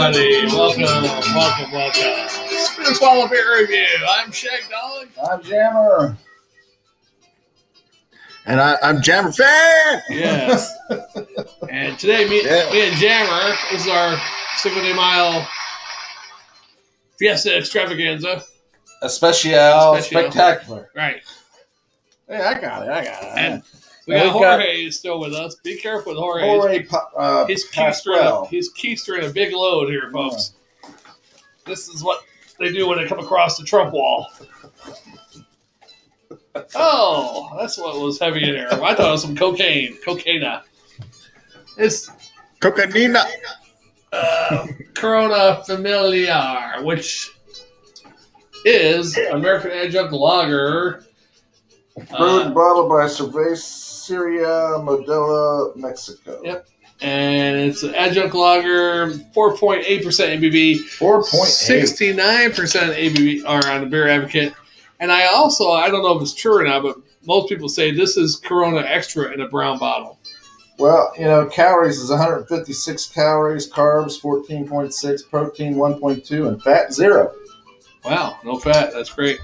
everybody. Welcome. Spin and Swallow Beer Review. I'm Shagdog. I'm Jammer. And I'm Jammer fan. Yes. And today, me and Jammer, this is our Cinco de Mayo Fiesta Extravaganza. Especial spectacular. Right. Hey, I got it. And we got Jorge still with us. Be careful with Jorge. He's keistering a big load here, folks. Yeah. This is what they do when they come across the Trump wall. Oh, that's what was heavy in there. I thought it was some cocaine. Cocaina. It's Cocaina. Corona Familiar, which is American Adjunct Lager. Brewed and bottled by Cerveceria Modelo, Mexico. Yep. And it's an Adjunct Lager, 4.8% ABV. 4.8. 69% ABV are on the Beer Advocate. And I don't know if it's true or not, but most people say this is Corona Extra in a brown bottle. Well, calories is 156 calories, carbs 14.6, protein 1.2, and fat 0. Wow, no fat. That's great.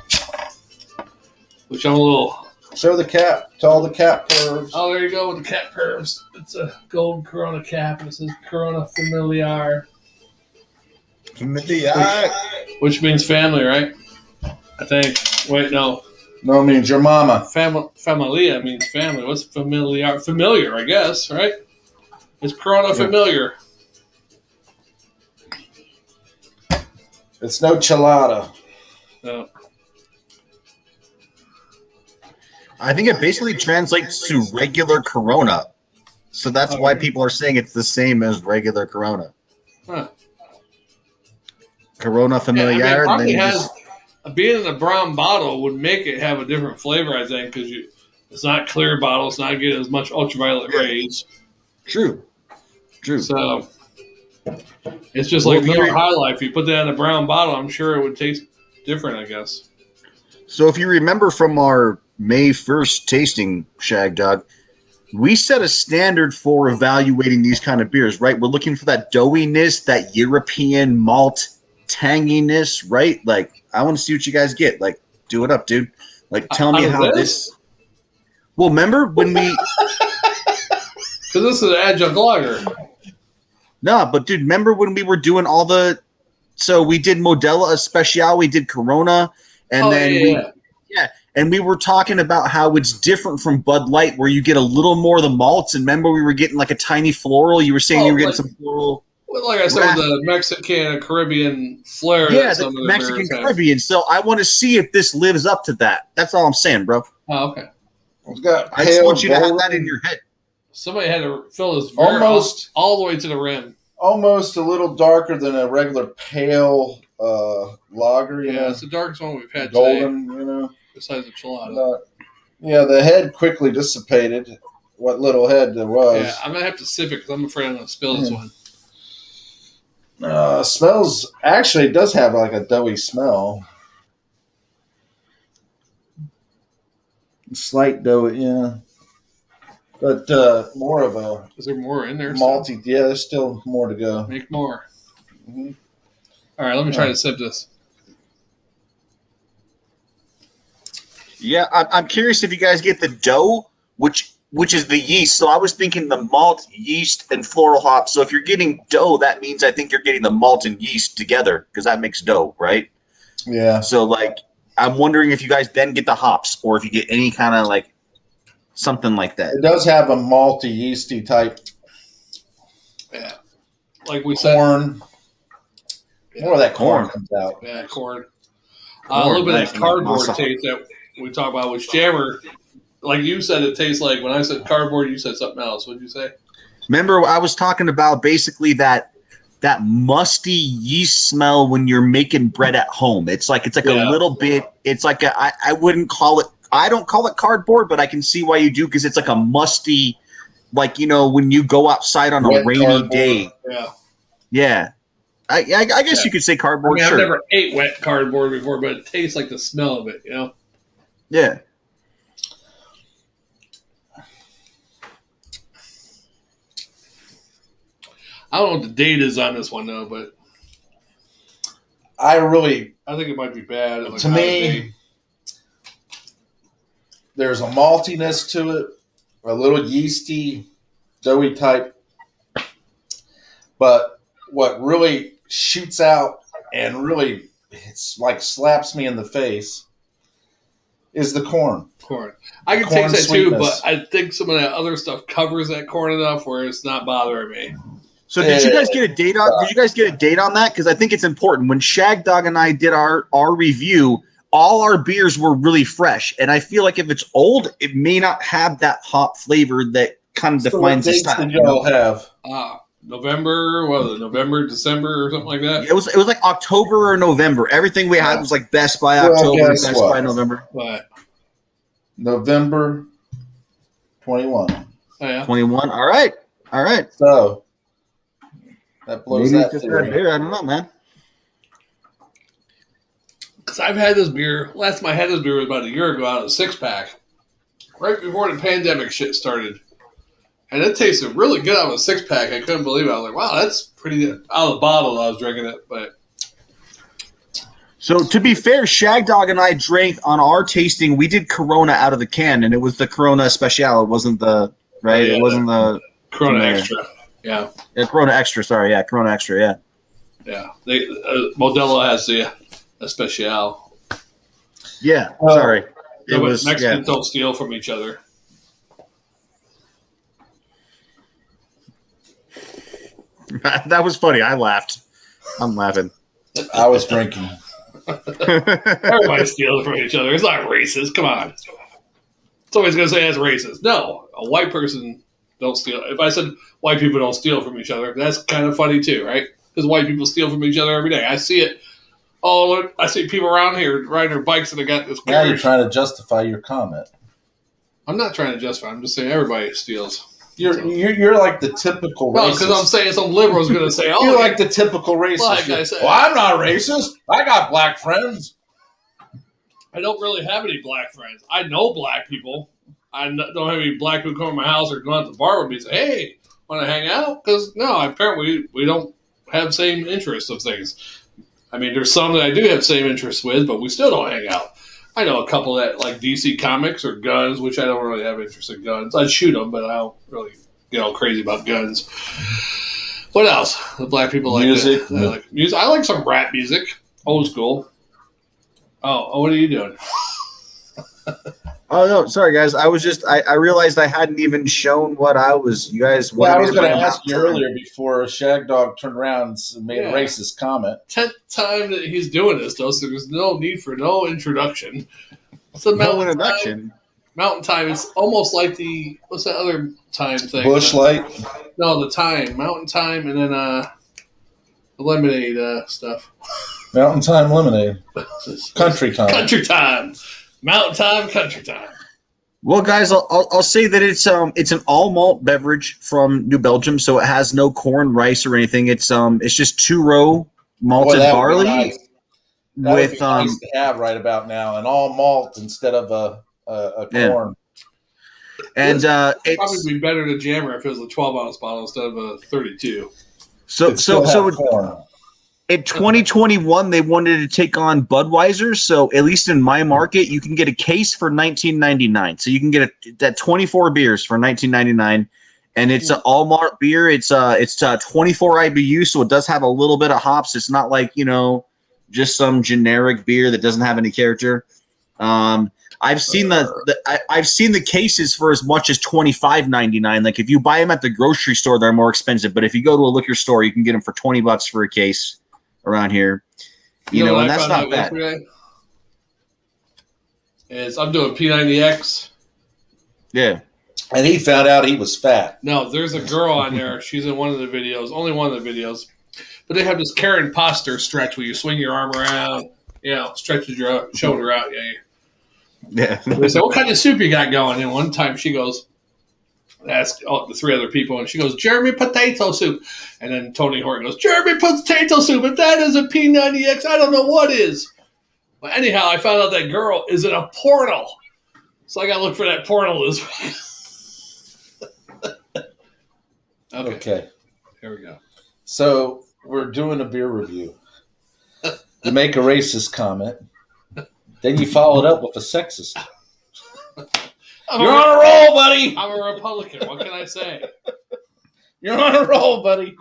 Which I'm a little... Show the cap to all the cap curves. Oh, there you go with the cap curves. It's a gold Corona cap. It says Corona Familiar. Which means family, right? I think. Wait, no. No, it means your mama. Familia means family. What's familiar? Familiar, I guess, right? It's Corona Familiar. It's no chelada. No. I think it basically translates to regular Corona. So that's why people are saying it's the same as regular Corona. Huh. Corona Familiar. Being in a brown bottle would make it have a different flavor, I think, because it's not clear bottle. It's not getting as much ultraviolet rays. True. So it's just like Miller High Life. You put that in a brown bottle, I'm sure it would taste different, I guess. So if you remember from our May 1st tasting, Shagdog, we set a standard for evaluating these kind of beers, right? We're looking for that doughiness, that European malt tanginess, right? Like, I want to see what you guys get. Like, do it up, dude. Like, tell me how this... Well, remember when we... Because this is an Adjunct Lager. No, but dude, remember when we were doing all the... So we did Modelo Especial, we did Corona, and and we were talking about how it's different from Bud Light, where you get a little more of the malts. And remember, we were getting like a tiny floral. You were saying you were getting some floral. Well, like I said, with the Mexican and Caribbean flair. Yeah, the Mexican Caribbean. So I want to see if this lives up to that. That's all I'm saying, bro. Oh, okay. I just want you to have that in your head. Somebody had to fill this beer almost all the way to the rim. Almost a little darker than a regular pale lager. Yeah, it's the darkest one we've had golden, today. Besides the Chelada. The head quickly dissipated. What little head there was. Yeah, I'm going to have to sip it because I'm afraid I'm going to spill this one. Smells, actually, it does have like a doughy smell. Slight dough, yeah. But more of a... Is there more in there? Malty, yeah, there's still more to go. Make more. Mm-hmm. All right, let me try to sip this. Yeah, I'm curious if you guys get the dough, which is the yeast. So I was thinking the malt, yeast, and floral hops. So if you're getting dough, that means I think you're getting the malt and yeast together because that makes dough, right? Yeah. So, like, I'm wondering if you guys then get the hops or if you get any kind of, like, something like that. It does have a malty, yeasty type. Yeah. Like we said. Corn. More of that corn comes out. Yeah, corn. A little bit of that cardboard taste that we talk about, which Jammer, like you said, it tastes like. When I said cardboard, you said something else. What did you say? Remember, I was talking about basically that musty yeast smell when you're making bread at home. It's like a little bit. It's like I wouldn't call it. I don't call it cardboard, but I can see why you do because it's like a musty, like when you go outside on a rainy day. Yeah. Yeah. I guess you could say cardboard. I've never ate wet cardboard before, but it tastes like the smell of it, Yeah. I don't know what the date is on this one, though, but I think it might be bad. To me, there's a maltiness to it, a little yeasty, doughy type. But what really shoots out and really slaps me in the face is the corn. I can taste that sweetness too, but I think some of that other stuff covers that corn enough where it's not bothering me. So did you guys get a date on? Did you guys get a date on that? Because I think it's important. When Shagdog and I did our review, all our beers were really fresh, and I feel like if it's old, it may not have that hop flavor that kind of defines the style. What dates did y'all have? November, what was it? November, December, or something like that. It was like October or November. Everything we had was like best by October, best by November. What? November 21. Oh, yeah. 21. All right. So that blows maybe that theory. Beer. I don't know, man. Because I've had this beer. Last time I had this beer was about a year ago out of a 6-pack, right before the pandemic shit started. And it tasted really good out of a 6-pack. I couldn't believe it. I was like, wow, that's pretty good. Out of the bottle I was drinking it. But so to be fair, Shagdog and I drank on our tasting. We did Corona out of the can, and it was the Corona Special. It wasn't the right. Yeah, it wasn't the Corona Extra. Yeah. Corona Extra. Sorry, yeah, Corona Extra. Yeah. Yeah. Modelo has the Special. Yeah. Sorry. It was Mexicans don't steal from each other. That was funny. I laughed. I'm laughing. I was drinking. Everybody steals from each other. It's not racist. Come on. Somebody's going to say that's racist. No. A white person don't steal. If I said white people don't steal from each other, that's kind of funny too, right? Because white people steal from each other every day. I see it. Oh, look, I see people around here riding their bikes and they got this carriage. Now you're trying to justify your comment. I'm not trying to justify. I'm just saying everybody steals. You're like the typical racist. No, because I'm saying some liberal's going to say, oh. You're like the typical racist. Like I said, well, I'm not racist. I got black friends. I don't really have any black friends. I know black people. I don't have any black people come to my house or go out to the bar with me and say, hey, want to hang out? Because, no, apparently we don't have same interests of things. I mean, there's some that I do have same interests with, but we still don't hang out. I know a couple that like DC Comics or guns, which I don't really have interest in guns. I'd shoot them, but I don't really get all crazy about guns. What else? The black people like music. I like music. I like some rap music, old school. Oh, what are you doing? Oh no, sorry guys. I was just I realized I hadn't even shown what I was. You guys. Well, I was going to ask you earlier before Shagdog turned around and made a racist comment. 10th time that he's doing this, though, so there's no need for no introduction. What's the no introduction? Mountain Time. It's almost like what's that other time thing? Bush Light. No, the time. Mountain Time, and then the lemonade stuff. Mountain Time lemonade. Country Time. Country Time. Mountain Time, Country Time. Well, guys, I'll say that it's an all malt beverage from New Belgium, so it has no corn, rice, or anything. It's just 2-row malted barley nice. That would be nice to have right about now, an all malt instead of a corn. And it's probably be better to Jammer if it was a 12-ounce bottle instead of a 32. So corn. In 2021, they wanted to take on Budweiser. So at least in my market, you can get a case for $19.99. So you can get that 24 beers for $19.99, and it's an all malt beer. It's 24 IBU, so it does have a little bit of hops. It's not like just some generic beer that doesn't have any character. I've seen I've seen the cases for as much as $25.99. Like if you buy them at the grocery store, they're more expensive. But if you go to a liquor store, you can get them for $20 for a case. Around here, and that's not bad. I'm doing P90X. Yeah. And he found out he was fat. No, there's a girl on there. She's in one of the videos, only one of the videos. But they have this Karen Poster stretch where you swing your arm around, stretches your shoulder out. Yeah. They say, what kind of soup you got going? And one time she goes, ask the three other people, and she goes, Jeremy potato soup. And then Tony Horton goes, Jeremy potato soup, and that is a P90X. I don't know what is. But anyhow, I found out that girl is in a porno. So I got to look for that porno this week. Okay. Here we go. So we're doing a beer review. to make a racist comment. Then you followed up with a sexist. You're on a roll, buddy. I'm a Republican. What can I say? You're on a roll, buddy.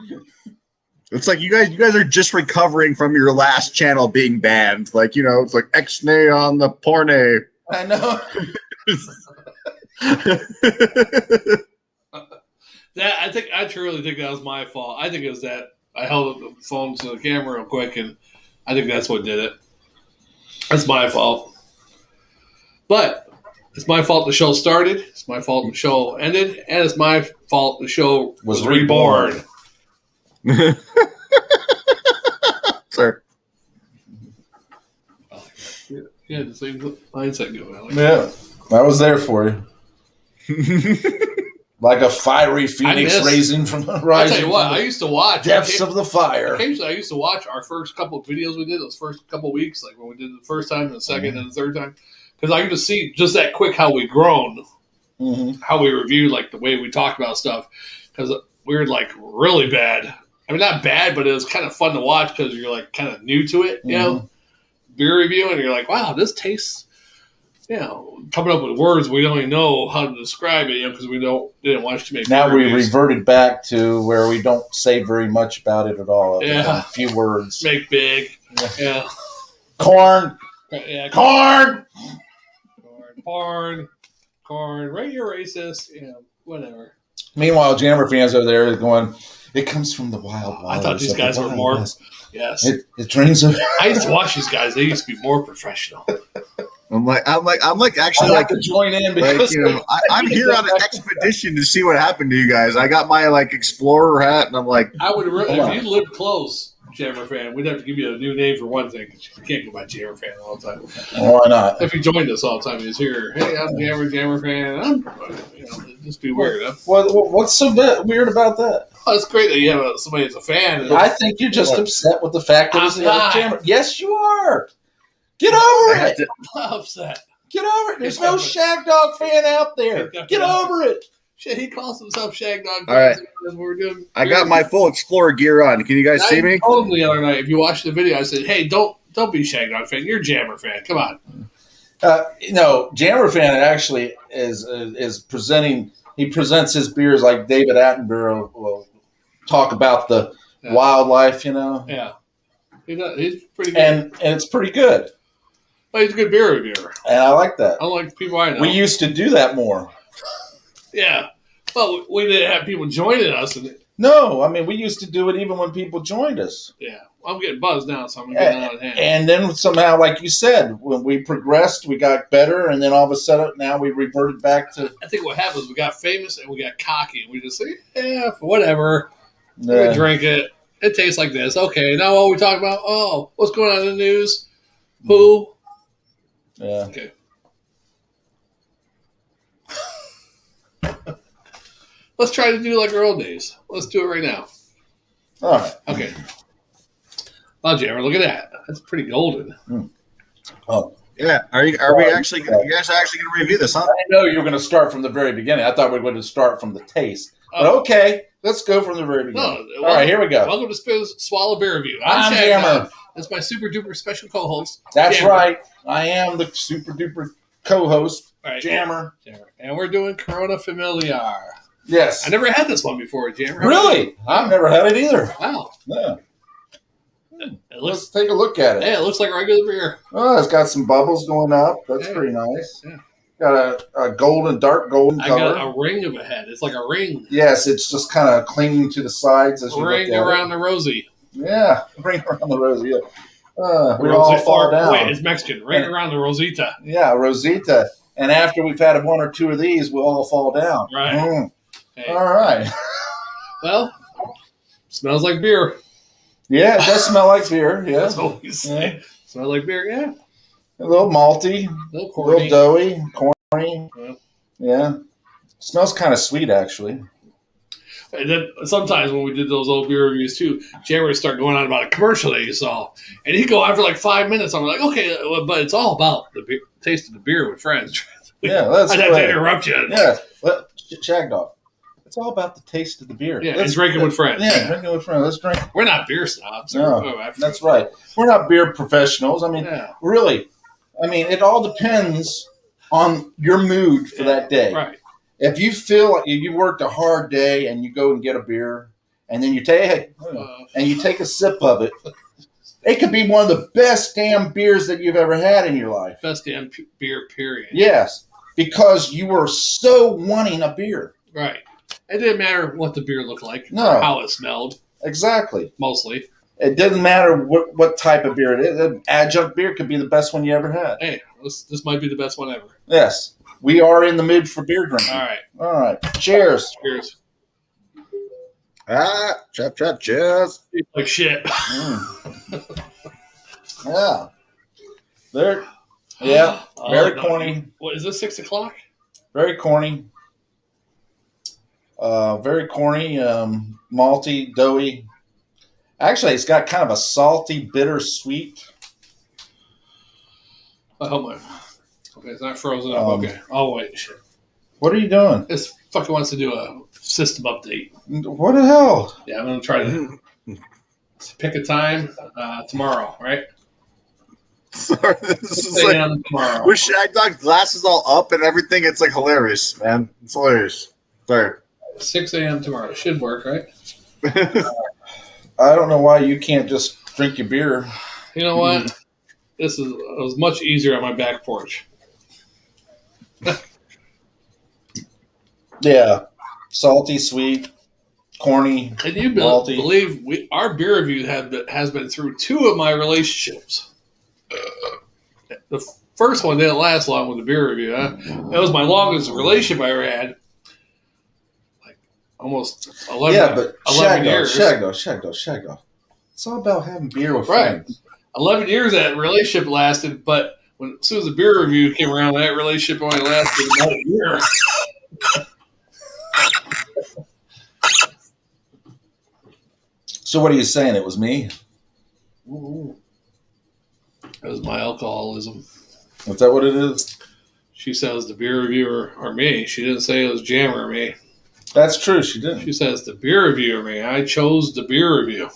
It's like you guys are just recovering from your last channel being banned. Like, it's like X-nay on the porne. I know. I truly think that was my fault. I think it was that I held up the phone to the camera real quick, and I think that's what did it. That's my fault. But it's my fault the show started. It's my fault the show ended, and it's my fault the show was reborn. Sir. Yeah, the same mindset going on. Yeah, I was there for you. Like a fiery phoenix raising from the rising. I'll tell you what, I used to watch depths of the fire. Occasionally, I used to watch our first couple of videos we did, those first couple of weeks, like when we did it the first time, and the second, and the third time, because I could just see just that quick how we grown, how we reviewed, like the way we talked about stuff, because we were like really bad. I mean, not bad, but it was kind of fun to watch because you're like kind of new to it, you know, beer review, and you're like, wow, this tastes, coming up with words we don't even know how to describe it, because we didn't watch too many. Now we reverted back to where we don't say very much about it at all. Yeah, a few words. Make big. Yeah. Corn. Yeah. Corn. Right? You're racist. Whatever. Meanwhile, Jammer fans over there are going, it comes from the wild. I thought these guys were more. West. Yes. It drains of. I used to watch these guys. They used to be more professional. I'm actually I like to join in because I'm here on an expedition to see what happened to you guys. I got my explorer hat, and I'm like, I would if you lived close, Jammer fan, we'd have to give you a new name for one thing. You can't go by Jammer fan all the time. Why not? If you joined us all the time, he's here. Hey, I'm Jammer fan. It'd just be weird. Huh? What's so weird about that? Oh, it's great that you have somebody that's a fan. I think you're just upset with the fact that it's the other Jammer. Yes, you are. Get over it. I'm not upset. Get over it. There's no Shagdog fan out there. Get over it. Shit, he calls himself Shagdog. All right. That's what we're doing. I got my full Explorer gear on. Can you guys see me? I told him the other night, if you watch the video, I said, hey, don't be Shagdog fan. You're Jammer fan. Come on. Jammer fan actually is presenting. He presents his beers like David Attenborough will talk about the wildlife, Yeah. He's pretty good. And it's pretty good. Well, he's a good beer reviewer. And I like that. Unlike people I know. We used to do that more. Yeah. Well, we didn't have people joining us. No, I mean, we used to do it even when people joined us. Yeah. Well, I'm getting buzzed now, so I'm getting out of hand. And then somehow, like you said, when we progressed, we got better, and then all of a sudden, now we reverted back to... I think what happened was we got famous and we got cocky, and we just say, whatever. We're going to drink it. It tastes like this. Okay, now what are we talking about? Oh, what's going on in the news? Who? Yeah. Okay. Let's try to do like our old days. Let's do it right now. All right. Okay. Wow, Jammer, look at that. That's pretty golden. Oh. Yeah. Are you guys actually going to review this, huh? I know you were going to start from the very beginning. I thought we were going to start from the taste. But okay, let's go from the very beginning. No, all right, here we go. Welcome to Spizz Swallow Beer Review. I'm Jammer. That's my super duper special co-host. That's Jammer. right. I am the super duper co-host, right. Jammer. And we're doing Corona Familiar. Yes. I never had this one before, Jammer. Really? I've never had it either. Wow. Yeah. Let's take a look at it. Yeah, it looks like regular beer. Oh, it's got some bubbles going up. That's pretty nice. Yeah. Got a dark golden color. I got a ring of a head. It's like a ring. Yes, it's just kind of clinging to the sides as you ring look at around the rosy. Yeah, ring around the rosy. Yeah. We all fall down. Wait, it's Mexican. Ring around the Rosita. Yeah, Rosita. And after we've had one or two of these, we'll all fall down. Right. Hey. All right. Well, smells like beer. Yeah, it does smell like beer. Yeah. That's what we say. Smells like beer, yeah. A little malty. A little corny. A little doughy. Corny. Yeah. Smells kind of sweet, actually. And then sometimes when we did those old beer reviews too, Jammer would start going on about a commercial that you saw. And he'd go on for like 5 minutes. I'm like, okay, but it's all about the beer, taste of the beer with friends. Yeah, let's I'd have to interrupt you. Yeah. Shagdog. It's all about the taste of the beer. Yeah, and drinking with friends. Yeah, drinking with friends. Let's drink. We're not beer snobs. No, that's right. We're not beer professionals. I mean, really. I mean, it all depends on your mood for that day. Right. If you feel like you worked a hard day and you go and get a beer, and then you take and you take a sip of it, it could be one of the best damn beers that you've ever had in your life. Best damn beer, period. Yes, because you were so wanting a beer. Right. It didn't matter what the beer looked like, or how it smelled. Exactly. Mostly. It doesn't matter what type of beer it is. An adjunct beer could be the best one you ever had. Hey, this might be the best one ever. Yes. We are in the mood for beer drinking. All right. Cheers. Cheers. Cheers. Like shit. Yeah. Very corny. What is this, 6 o'clock? Very corny. Very corny, malty, doughy. Actually, it's got kind of a salty, bitter sweet. Okay, it's not frozen up. Okay. Oh, wait. Shit. What are you doing? This fucker wants to do a system update. What the hell? Yeah, I'm going to try to pick a time tomorrow, right? Sorry, this is like tomorrow. With Shagdog glasses all up and everything, it's like hilarious, man. It's hilarious. Sorry. 6 a.m. tomorrow. It should work, right? I don't know why you can't just drink your beer. You know what? It was much easier on my back porch. Yeah. Salty, sweet, corny. Can you believe our beer review has been through 2 of my relationships? The first one didn't last long with the beer review. Huh? That was my longest relationship I ever had. Like almost 11, yeah, but 11 years. Shagdog. It's all about having beer with friends. 11 years that relationship lasted, but as soon as the beer review came around, that relationship only lasted about a year. So what are you saying? It was me? Ooh. It was my alcoholism. Is that what it is? She says the beer reviewer or me. She didn't say it was Jammer or me. That's true. She didn't. She says the beer reviewer or me. I chose the beer review.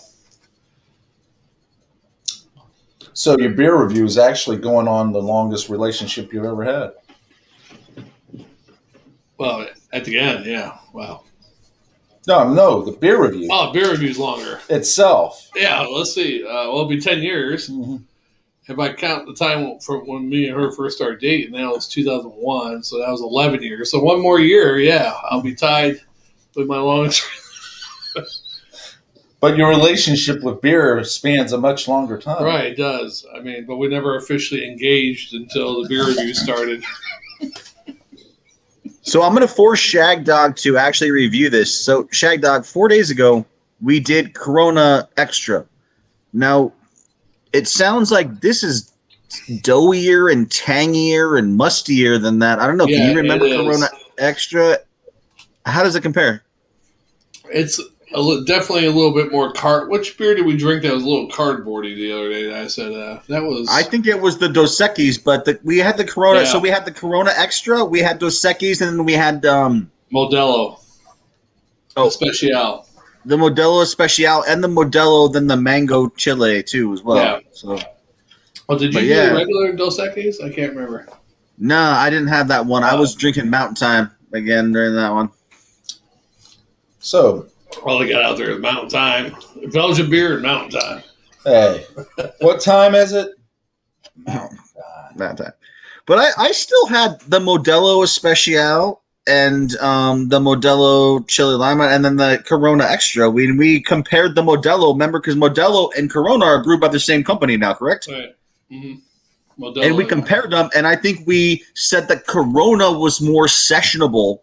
So your beer review is actually going on the longest relationship you've ever had. Well, at the end, yeah. Wow. No, the beer review. Oh, beer review's longer. Itself. Yeah, let's see. It'll be 10 years. Mm-hmm. If I count the time from when me and her first started dating, that was 2001, so that was 11 years. So one more year, yeah, I'll be tied with my longest. But your relationship with beer spans a much longer time. Right, it does. I mean, but we never officially engaged until the beer review started. So I'm going to force Shagdog to actually review this. So Shagdog, 4 days ago, we did Corona Extra. Now, it sounds like this is doughier and tangier and mustier than that. I don't know. Yeah, can you remember Corona Extra? How does it compare? It's definitely a little bit more Which beer did we drink that was a little cardboardy the other day? I said that was. I think it was the Dos Equis, but we had the Corona. Yeah. So we had the Corona Extra, we had Dos Equis, and then we had Modelo. Oh, Especial. The Modelo Especial and the Modelo, then the Mango Chile too as well. Yeah. So. Oh, did you do regular Dos Equis? I can't remember. No, I didn't have that one. I was drinking Mountain Time again during that one. So. All they got out there is Mountain Time. Belgian beer and Mountain Time. Hey, what time is it? Mountain Time. But I still had the Modelo Especial and the Modelo Chili Lima and then the Corona Extra. We compared the Modelo, remember, because Modelo and Corona are brewed by the same company now, correct? Right. Mm-hmm. Modelo, and we compared them, and I think we said that Corona was more sessionable.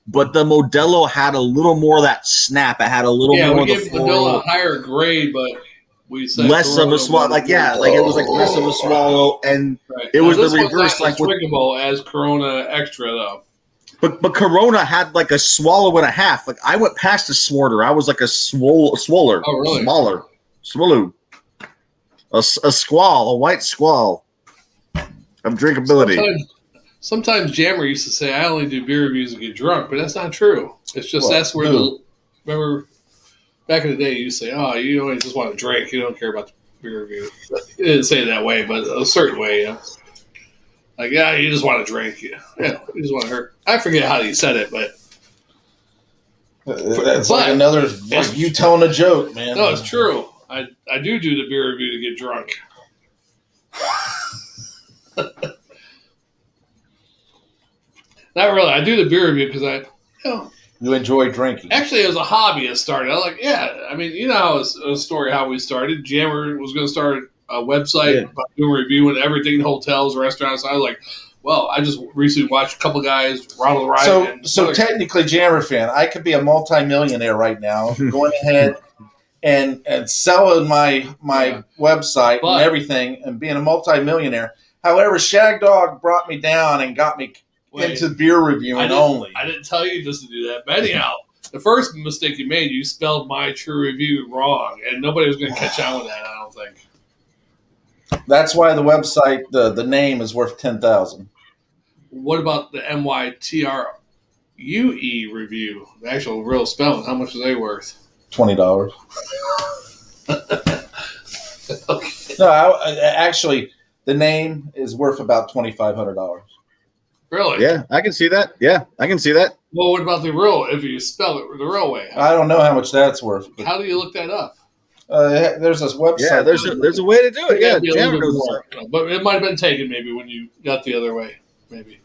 But the Modelo had a little more of that snap. It had a little more of the floral. Yeah, we gave Modelo a higher grade, but we said less of a swallow. Like it was like less of a swallow, and it was the reverse. Like drinkable as Corona Extra, though. But Corona had like a swallow and a half. Like I went past a sworder. I was like a swoller. Oh, really? Smaller. Swallow. A squall, a white squall of drinkability. Sometimes Jammer used to say, I only do beer reviews to get drunk, but that's not true. It's just that's where remember back in the day you used to say, oh, you only just want to drink, you don't care about the beer review. It didn't say it that way, but a certain way, you know. Like, yeah, you just want to drink. Yeah, you just want to hurt. I forget how you said it, but it's like another like you telling a joke, man. No, it's true. I do the beer review to get drunk. Not really. I do the beer review because you enjoy drinking. Actually, it was a hobby. It started. I was like, I mean, you know how it's a story how we started. Jammer was going to start a website about doing reviewing everything, hotels, restaurants. I was like, well, I just recently watched a couple guys, Ronald Ryan. So technically, Jammer fan, I could be a multimillionaire right now, going ahead and selling my website and everything, and being a multimillionaire. However, Shagdog brought me down and got me into beer reviewing only. I didn't tell you just to do that, but anyhow, the first mistake you made, you spelled my true review wrong, and nobody was going to catch on with that. I don't think. That's why the website, the name is worth $10,000. What about the MYTRUE review? The actual real spelling. How much are they worth? $20. Okay. No, actually, the name is worth about $2,500. Really? Yeah, I can see that. Yeah, I can see that. Well, what about the real? If you spell it the real way, I don't know how much that's worth. How do you look that up? There's this website. Yeah, there's a way to do it. Yeah, Jammer knows more, but it might have been taken maybe when you got the other way. Maybe.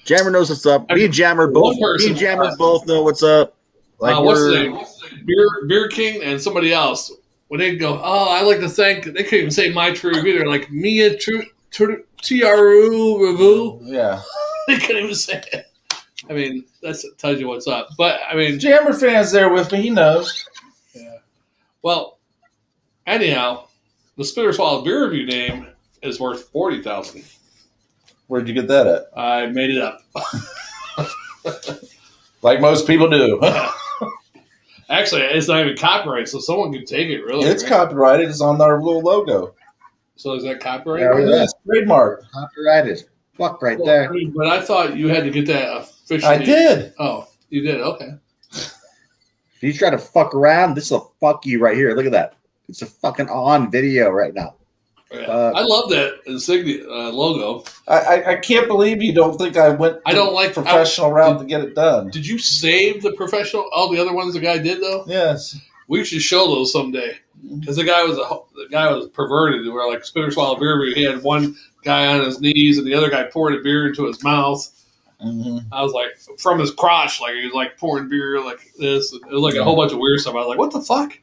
Jammer knows what's up. Me and Jammer both know what's up. Like what's the name? Beer King and somebody else. When they go, oh, I like to thank. They couldn't even say my true review. They're like Mia TRU review. Yeah, they couldn't even say it. I mean, that tells you what's up. But I mean, Jammer fan's there with me. He knows. Yeah. Well, anyhow, the Spitter Swallow beer review name is worth $40,000. Where'd you get that at? I made it up. Like most people do. Actually, it's not even copyrighted, so someone can take it, really. It's copyrighted. It's on our little logo. So is that copyrighted? Yeah, it's trademark. Copyrighted. Fuck right there. But I thought you had to get that officially. I did. Oh, you did? Okay. If you try to fuck around, this will fuck you right here. Look at that. It's a fucking on video right now. Yeah. I love that insignia logo. I can't believe you don't think I went professional route to get it done. Did you save the professional? All the other ones the guy did, though? Yes. We should show those someday. Because the guy was perverted. Where like Spitter Swallow beer review, he had one guy on his knees and the other guy poured a beer into his mouth. Mm-hmm. I was like, from his crotch, like he was like pouring beer like this. It was like a whole bunch of weird stuff. I was like, what the fuck?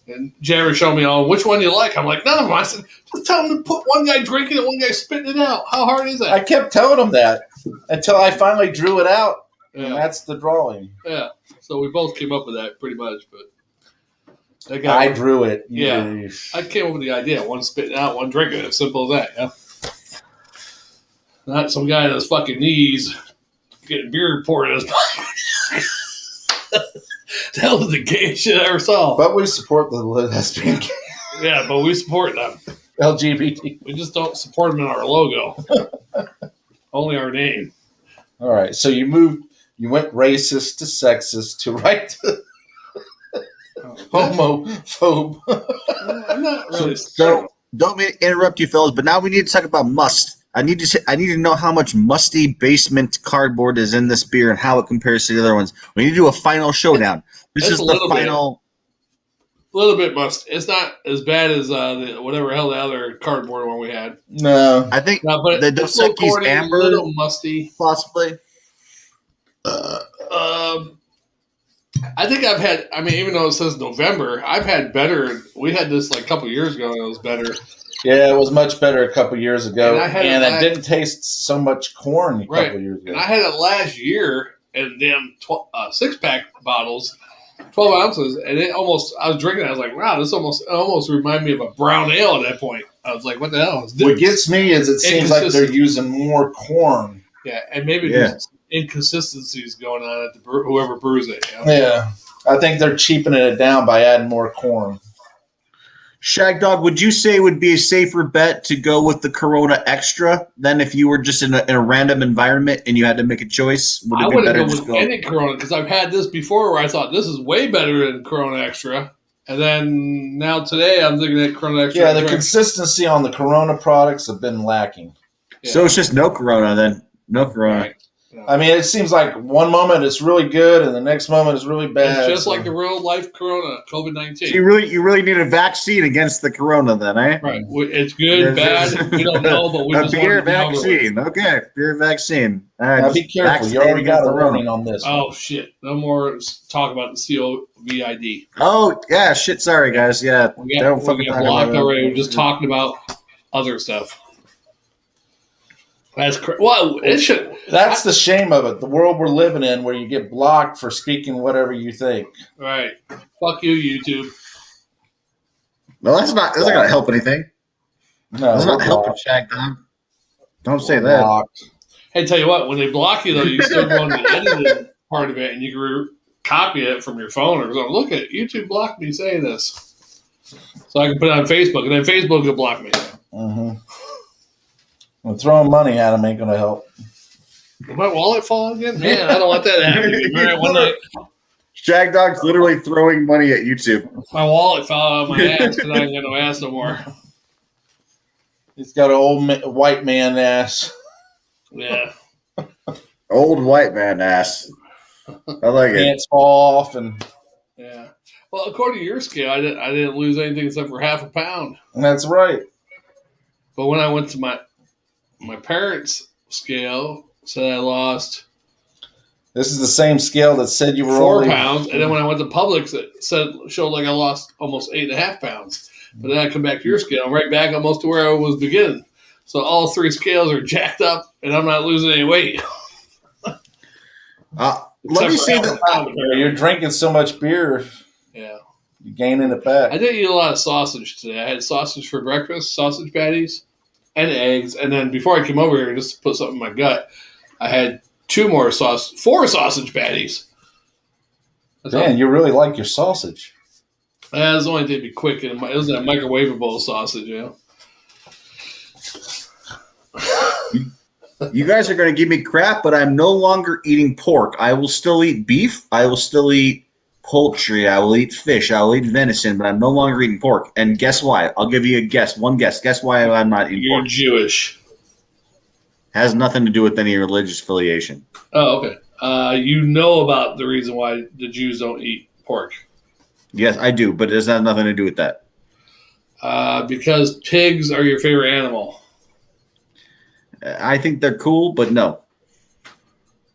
And Jammer showed me which one you like. I'm like, none of them. I said, just tell him to put one guy drinking it, one guy spitting it out. How hard is that? I kept telling him that until I finally drew it out. Yeah. And that's the drawing. Yeah. So we both came up with that pretty much, but that guy I drew it. Yeah. I came up with the idea. One spitting out, one drinking it. Simple as that, yeah. Not some guy on his fucking knees getting beer poured in his pocket. That was the gayest shit I ever saw. But we support the lesbian. Yeah, but we support them. LGBT. We just don't support them in our logo. Only our name. All right. So you went racist to sexist to right to homophobe. I'm not really so don't mean to interrupt you, fellas, but now we need to talk about must. I need to know how much musty basement cardboard is in this beer and how it compares to the other ones. We need to do a final showdown. This is the final. A little bit musty. It's not as bad as whatever hell the other cardboard one we had. No, I think but the Dos Equis Amber, a little musty, possibly. I think I've had. I mean, even though it says November, I've had better. We had this like a couple years ago, and it was better. Yeah, it was much better a couple years ago, and it didn't taste so much corn a couple years ago. And I had it last year, and damn 6-pack bottles, 12 ounces, and I was drinking it. I was like, wow, this almost reminded me of a brown ale at that point. I was like, what the hell? What gets me is it seems like they're using more corn. Yeah, and maybe there's inconsistencies going on at whoever brews it. You know? Yeah, I think they're cheapening it down by adding more corn. Shagdog, would you say it would be a safer bet to go with the Corona Extra than if you were just in a random environment and you had to make a choice? I wouldn't go with any Corona because I've had this before where I thought this is way better than Corona Extra. And then now today I'm thinking that Corona Extra. Yeah, the consistency on the Corona products have been lacking. Yeah. So it's just no Corona then. No Corona. Right. I mean, it seems like one moment it's really good and the next moment it's really bad. It's just like the real life Corona, COVID-19. So you really need a vaccine against the Corona then, eh? Right. It's good, bad. We don't know, but we just beer vaccine. Okay, beer vaccine. All right, now be careful. You already got a warning on this. Oh, shit. No more talk about the COVID. Oh, yeah, shit. Sorry, guys. Yeah. Don't fucking talk about it. Already. We're just talking about other stuff. That's well, it should. That's the shame of it. The world we're living in, where you get blocked for speaking whatever you think. Right. Fuck you, YouTube. No, that's not going to help anything. No, that's not helping, Shagdog. Don't say that. Blocked. Hey, tell you what. When they block you, though, you still go on the edited part of it, and you can copy it from your phone or something. Look at it. YouTube blocked me saying this, so I can put it on Facebook, and then Facebook will block me. Mm-hmm. Well, throwing money at him ain't going to help. Will my wallet fall again? Man, I don't want that to happen. Right, one night. Shagdog's literally throwing money at YouTube. My wallet fell out of my ass because I ain't got no ass no more. He's got an old white man ass. Yeah. Old white man ass. I like it. Pants fall off and. Yeah. Well, according to your scale, I didn't lose anything except for half a pound. That's right. But when I went to my parents' scale, said I lost. This is the same scale that said you were 4 pounds, and then when I went to Publix, it showed like I lost almost 8.5 pounds. But then I come back to your scale, I'm right back almost to where I was beginning. So all 3 scales are jacked up, and I'm not losing any weight. Let me see that. You're drinking so much beer. Yeah. You're gaining it back. I did eat a lot of sausage today. I had sausage for breakfast, sausage patties, and eggs. And then before I came over here just to put something in my gut, I had 4 sausage patties. Man, you really like your sausage. It was only to be quick. And it was a microwavable sausage, you know. You guys are going to give me crap, but I'm no longer eating pork. I will still eat beef. I will still eat poultry. I will eat fish. I will eat venison, but I'm no longer eating pork. And guess why? I'll give you a guess. One guess. Guess why I'm not eating pork. You're Jewish. Has nothing to do with any religious affiliation. Oh, okay. You know about the reason why the Jews don't eat pork. Yes, I do, but it does have nothing to do with that. Because pigs are your favorite animal. I think they're cool, but no.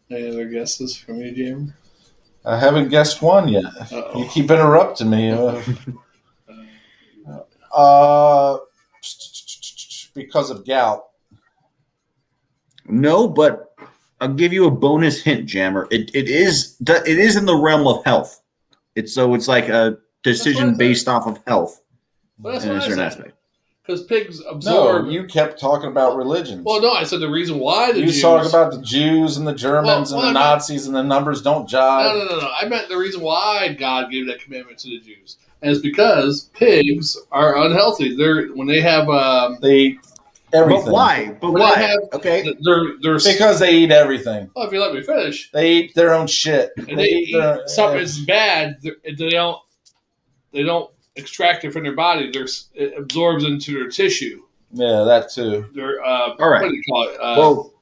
Any other guesses from you, Jammer? I haven't guessed one yet. Uh-oh. You keep interrupting me. Because of gout. No, but I'll give you a bonus hint, Jammer. It is in the realm of health. It's like a decision based off of health Well, that's in what a I certain said. aspect. Because pigs absorb. No, you kept talking about religions. Well, no, I said the reason why the Jews. You talk about the Jews and the Germans and the Nazis and the numbers don't jive. No. I meant the reason why God gave that commandment to the Jews. And it's because pigs are unhealthy. When they have they eat everything. But why? Okay. They're because they eat everything. Well, if you let me finish. They eat their own shit. And they eat something that's bad. They don't extract it from their body. It absorbs into their tissue. Yeah, that too. They're all right. What do you call it? Well,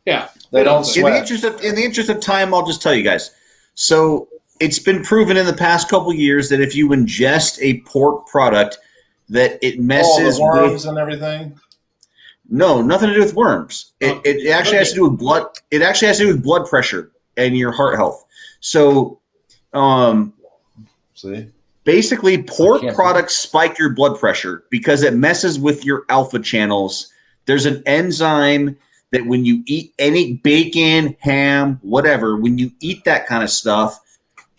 yeah, they don't sweat. In the interest of time, I'll just tell you guys. So it's been proven in the past couple of years that if you ingest a pork product, that it messes the worms and everything. No, nothing to do with worms. It actually has to do with blood. It actually has to do with blood pressure and your heart health. So, see. Basically, pork products spike your blood pressure because it messes with your alpha channels. There's an enzyme that when you eat any bacon, ham, whatever, when you eat that kind of stuff,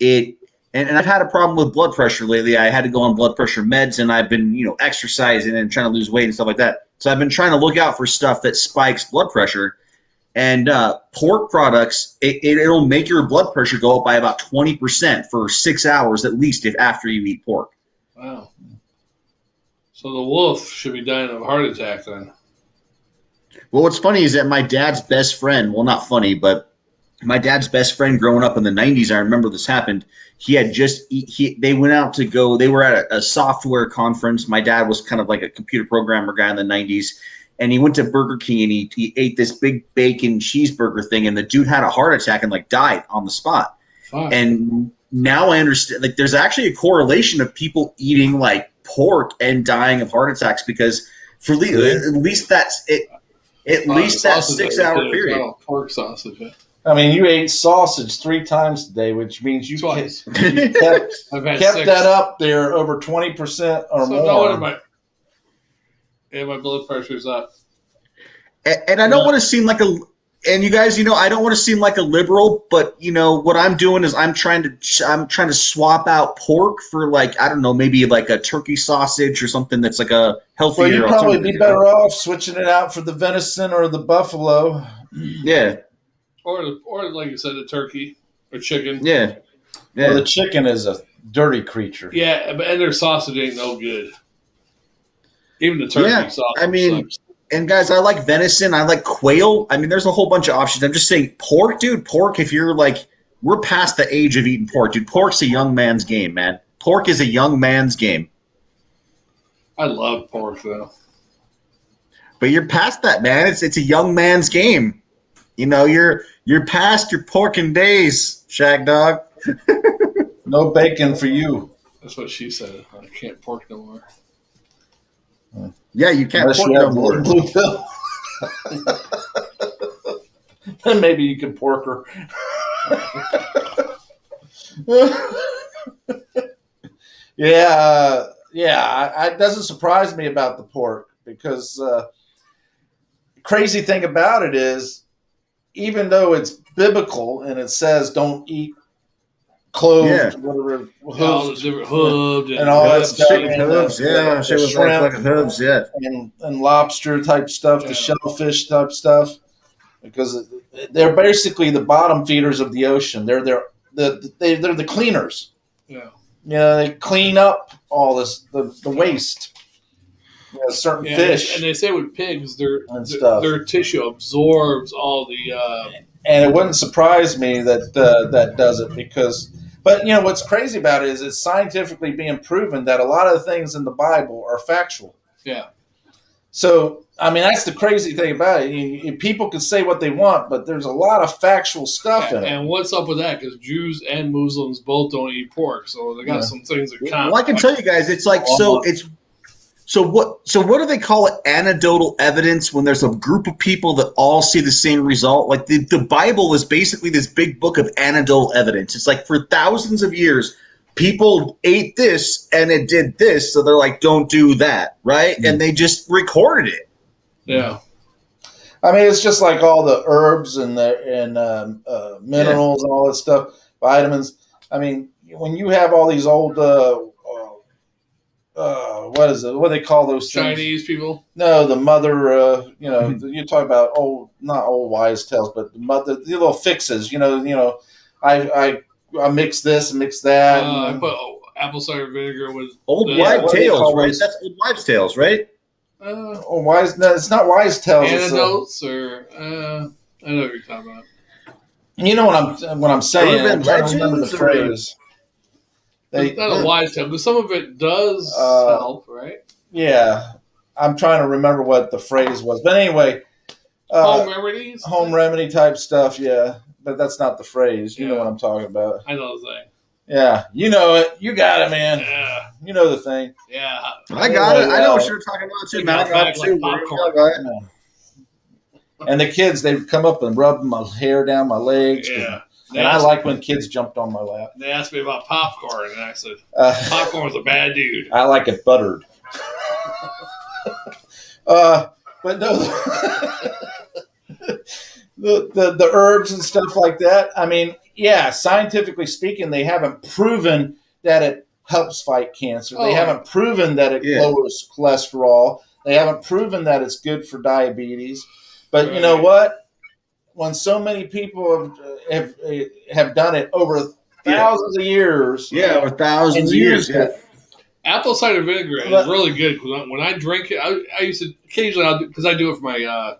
and I've had a problem with blood pressure lately. I had to go on blood pressure meds, and I've been, exercising and trying to lose weight and stuff like that. So I've been trying to look out for stuff that spikes blood pressure. And pork products, it'll make your blood pressure go up by about 20% for 6 hours at least after you eat pork. Wow. So the wolf should be dying of a heart attack then. Well, what's funny is that my dad's best friend, well, not funny, but my dad's best friend growing up in the 90s, I remember this happened. He had they went out to go, they were at a software conference. My dad was kind of like a computer programmer guy in the 90s. And he went to Burger King and he ate this big bacon cheeseburger thing. And the dude had a heart attack and like died on the spot. Fuck. And now I understand, like, there's actually a correlation of people eating like pork and dying of heart attacks because for at least that's it. At least that 6 hour period. Pork sausage. I mean, you ate sausage 3 times today, which means you kept that up there over 20% or more. My blood pressure's up. And I don't want to seem like and you guys, I don't want to seem like a liberal, but what I'm doing is I'm trying to swap out pork for like, I don't know, maybe like a turkey sausage or something that's like a healthier. Well, you'd probably be better off switching it out for the venison or the buffalo. Yeah. Or like you said, the turkey or chicken. Yeah. Well, the chicken is a dirty creature. Yeah, and their sausage ain't no good. Even the turkey sausage. I mean, sucks. And guys, I like venison. I like quail. I mean, there's a whole bunch of options. I'm just saying pork, dude. Pork, if you're like, we're past the age of eating pork, dude. Pork's a young man's game, man. Pork is a young man's game. I love pork, though. But you're past that, man. It's a young man's game. You're past your porking days, Shagdog. No bacon for you. That's what she said. I can't pork no more. Yeah, you can't pork no more. Blue pill. Then maybe you can pork her. Yeah. It doesn't surprise me about the pork because crazy thing about it is, even though it's biblical and it says don't eat clothed, whatever, hooved and all that stuff, hooves, shrimp, hooves, and lobster type stuff, the shellfish type stuff, because they're basically the bottom feeders of the ocean. They're the cleaners. Yeah. They clean up all this the waste. Certain fish, and they say with pigs, their tissue absorbs all the. And it wouldn't surprise me that that does it because. But what's crazy about it is it's scientifically being proven that a lot of the things in the Bible are factual. Yeah. So I mean that's the crazy thing about it. People can say what they want, but there's a lot of factual stuff in it. And what's up with that? Because Jews and Muslims both don't eat pork, so they got some things that count. Well, I can tell you guys, it's like So what do they call it? Anecdotal evidence when there's a group of people that all see the same result? Like the Bible is basically this big book of anecdotal evidence. It's like for thousands of years, people ate this and it did this, so they're like, don't do that, right? And they just recorded it. Yeah. I mean, it's just like all the herbs and the minerals and all that stuff, vitamins. I mean, when you have all these old what is it? What do they call those things? Chinese people? No, the mother. You talk about not old wise tales, but the little fixes. I mix this and mix that. I put apple cider vinegar with old wives' tales, right? That's old wives' tales, right? Wise? No, it's not wise tales. Anecdotes, or I know what you're talking about. You know what I'm saying? I'm trying to remember the phrase. It's not a wise tale, but some of it does help, right? Yeah. I'm trying to remember what the phrase was. But anyway. Home remedies? Home remedy type stuff, yeah. But that's not the phrase. You know what I'm talking about. I know the thing. Yeah. You know it. You got it, man. Yeah. You know the thing. Yeah. I got it. I know what you're talking about, too, man. I got it, too. Popcorn. And the kids, they would come up and rub my hair down my legs. Yeah. And I like when kids jumped on my lap. They asked me about popcorn, and I said, popcorn's a bad dude. I like it buttered. But no, the herbs and stuff like that, I mean, yeah, scientifically speaking, they haven't proven that it helps fight cancer. They haven't proven that it lowers cholesterol. They haven't proven that it's good for diabetes. But you know what? When so many people have done it over thousands of years. Yeah, over thousands of years. Yeah. Apple cider vinegar is really good because when I drink it, I used to occasionally because I do it for my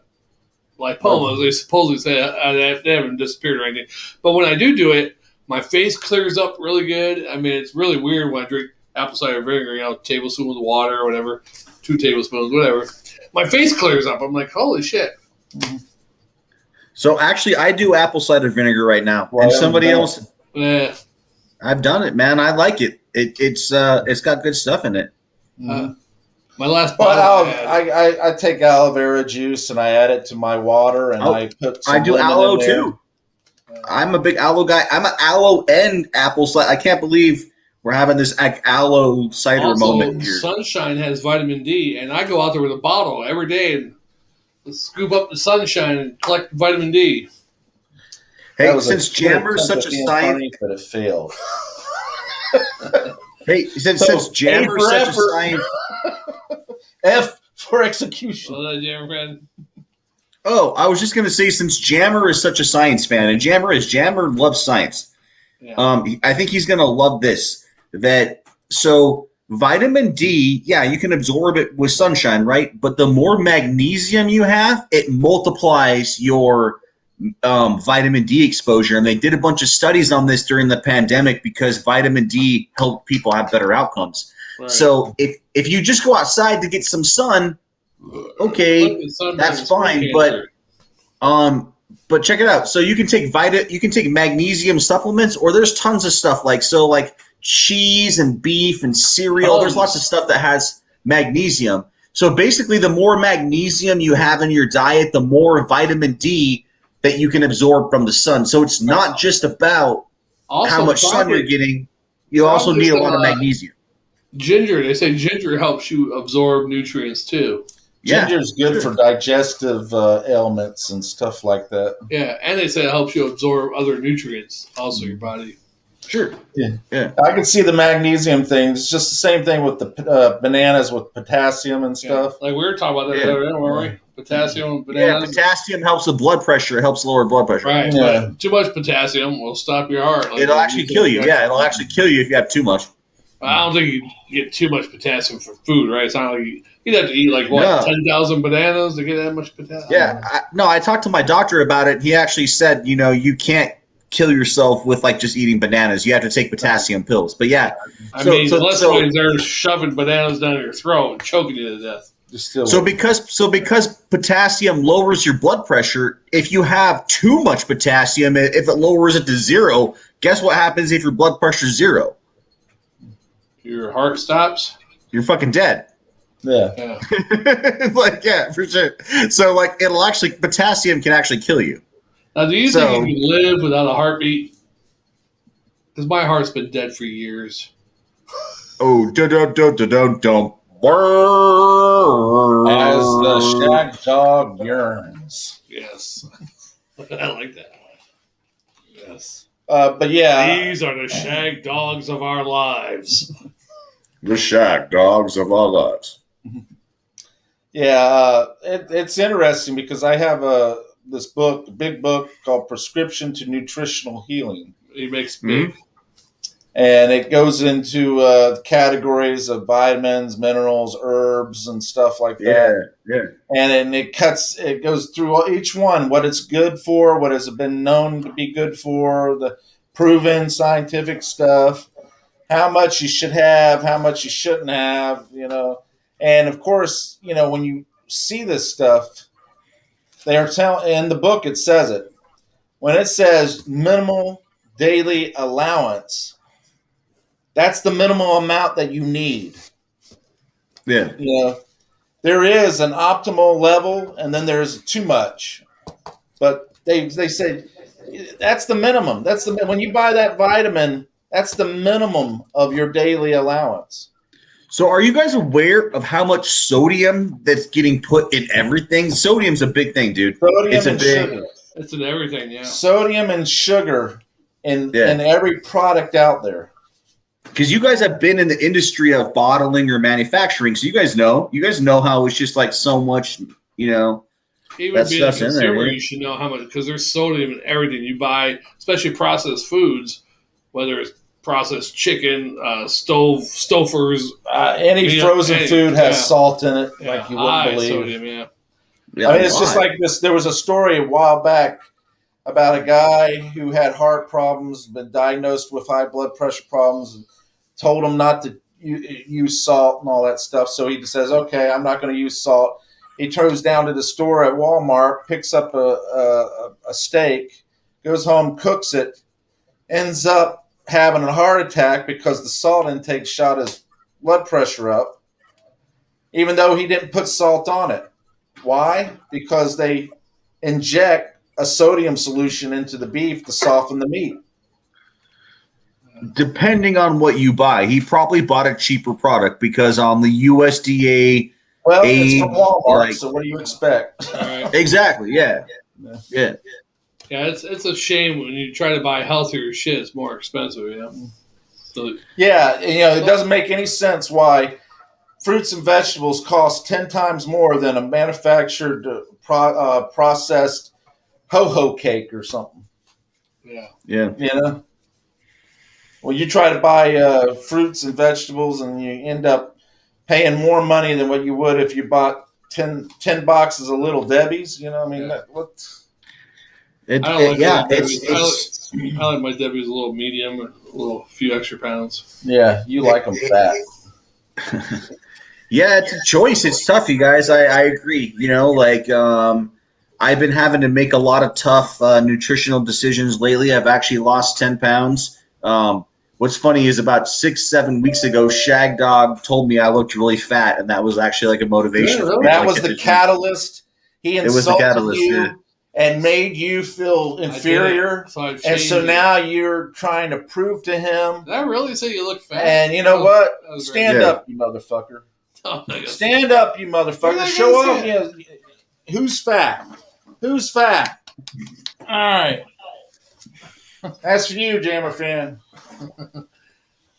lipomas. They supposedly say they haven't disappeared or anything, but when I do it, my face clears up really good. I mean, it's really weird when I drink apple cider vinegar. Tablespoon with water or whatever, 2 tablespoons, whatever. My face clears up. I'm like, holy shit. Mm-hmm. So actually, I do apple cider vinegar right now, and somebody else. Yeah. I've done it, man. I like it. It's got good stuff in it. My last bottle. I take aloe vera juice and I add it to my water and I put. Some I do aloe too. I'm a big aloe guy. I'm an aloe and apple cider. I can't believe we're having this aloe cider moment here. Sunshine has vitamin D, and I go out there with a bottle every day and scoop up the sunshine and collect vitamin D. Hey, since Jammer is such a scientist, but it failed. Hey, since Jammer is such a scientist, F for execution. Well, Jammer fan. Oh, I was just going to say, since Jammer is such a science fan, and Jammer loves science. Yeah. I think he's going to love this. So vitamin D, yeah, you can absorb it with sunshine, right? But the more magnesium you have, it multiplies your vitamin D exposure. And they did a bunch of studies on this during the pandemic because vitamin D helped people have better outcomes. Right. So if you just go outside to get some sun, okay, that's fine. But check it out. So you can take magnesium supplements, or there's tons of stuff like cheese and beef and cereal. There's lots of stuff that has magnesium. So basically, the more magnesium you have in your diet, the more vitamin D that you can absorb from the sun. So it's not just about how much sun you're getting. You also need a lot of magnesium. Ginger. They say ginger helps you absorb nutrients too. Ginger is good for digestive ailments and stuff like that. Yeah, and they say it helps you absorb other nutrients also in your body. Sure. Yeah. I can see the magnesium thing. It's just the same thing with the bananas with potassium and stuff. Yeah. Like we were talking about that the other day, weren't we? Potassium, bananas. Yeah, potassium helps with blood pressure. It helps lower blood pressure. Right. Yeah. Too much potassium will stop your heart. It'll actually kill you. Yeah, it'll actually kill you if you have too much. I don't think you get too much potassium for food, right? It's not like you'd have to eat 10,000 bananas to get that much potassium. Yeah. I talked to my doctor about it. He actually said, you can't kill yourself with just eating bananas. You have to take potassium pills. But yeah. Unless they're shoving bananas down your throat and choking you to death. Because potassium lowers your blood pressure, if you have too much potassium, if it lowers it to 0, guess what happens if your blood pressure is 0? Your heart stops. You're fucking dead. Yeah. For sure. So potassium can actually kill you. Now, do you think you can live without a heartbeat? Because my heart's been dead for years. Oh, As the Shagdog yearns. Yes. I like that. Yes. But yeah. These are the shag dogs of our lives. The shag dogs of our lives. Yeah. It's interesting because I have this big book called Prescription to Nutritional Healing. It makes big. Mm-hmm. And it goes into categories of vitamins, minerals, herbs, and stuff like that. Yeah. And then it goes through each one, what it's good for, what has been known to be good for, the proven scientific stuff, how much you should have, how much you shouldn't have, And of course, when you see this stuff, they are telling in the book it says it. When it says minimal daily allowance, that's the minimal amount that you need. Yeah. There is an optimal level, and then there's too much. But they say that's the minimum. When you buy that vitamin, that's the minimum of your daily allowance. So are you guys aware of how much sodium that's getting put in everything? Sodium's a big thing, dude. Sugar. It's in everything, yeah. Sodium and sugar in every product out there. Because you guys have been in the industry of bottling or manufacturing, so you guys know how it's just so much, Even that being a stuff's in there. consumer, you should know how much, because there's sodium in everything you buy, especially processed foods, whether it's processed chicken, stofers. Any frozen food has salt in it, like you wouldn't believe. Sodium, I mean, it's just like this. There was a story a while back about a guy who had heart problems, been diagnosed with high blood pressure problems, and told him not to use salt and all that stuff. So he says, okay, I'm not going to use salt. He turns down to the store at Walmart, picks up a steak, goes home, cooks it, ends up having a heart attack because the salt intake shot his blood pressure up, even though he didn't put salt on it. Why? Because they inject a sodium solution into the beef to soften the meat. Depending on what you buy, he probably bought a cheaper product because on the USDA. Well, it's from Walmart, so what do you expect? Exactly. Yeah. Yeah, it's a shame when you try to buy healthier shit, it's more expensive, So, it doesn't make any sense why fruits and vegetables cost 10 times more than a manufactured processed ho-ho cake or something. Yeah. Well, you try to buy fruits and vegetables and you end up paying more money than what you would if you bought 10 boxes of Little Debbie's. I mean, I like my Debbie's a little medium, a few extra pounds. Yeah, you like them fat. Yeah, it's a choice. It's tough, you guys. I agree. I've been having to make a lot of tough nutritional decisions lately. I've actually lost 10 pounds. What's funny is about 6-7 weeks ago, Shagdog told me I looked really fat, and that was actually like a motivation. Yeah, really? That was the catalyst. He insulted you and made you feel inferior. So now you're trying to prove to him. Did I really say you look fat? And you know what? Stand up, you motherfucker. Stand up, you motherfucker. Show off. Who's fat? Who's fat? All right. That's for you, Jammer fan.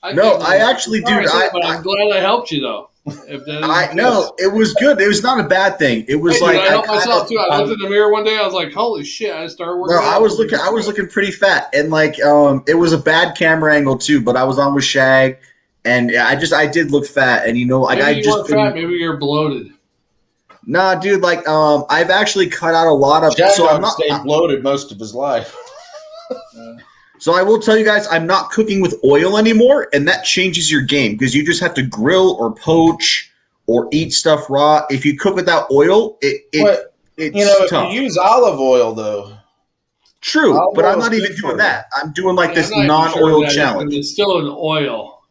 I actually do. I'm glad I helped you, though. No, it was good. It was not a bad thing. It was I helped myself too. I looked in the mirror one day. I was like, "Holy shit!" I started working. No, I was looking pretty fat, and it was a bad camera angle too. But I was on with Shag, and I did look fat, and maybe you weren't fat. Maybe you're bloated. Nah, dude. I've actually cut out a lot of. Shag stayed bloated most of his life. So I will tell you guys, I'm not cooking with oil anymore, and that changes your game because you just have to grill or poach or eat stuff raw. If you cook without oil, it's tough. If you use olive oil, though. True, but I'm not even doing that. I'm doing this non-oil challenge. It's still an oil.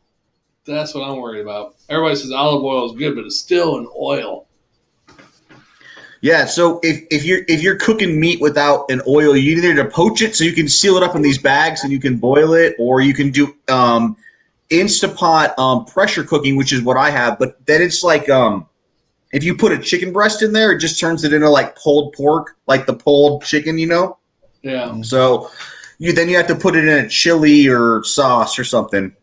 That's what I'm worried about. Everybody says olive oil is good, but it's still an oil. Yeah, so if you're cooking meat without an oil, you either to poach it so you can seal it up in these bags and you can boil it, or you can do Instapot pressure cooking, which is what I have. But then it's if you put a chicken breast in there, it just turns it into pulled pork, like the pulled chicken, Yeah. So you have to put it in a chili or sauce or something.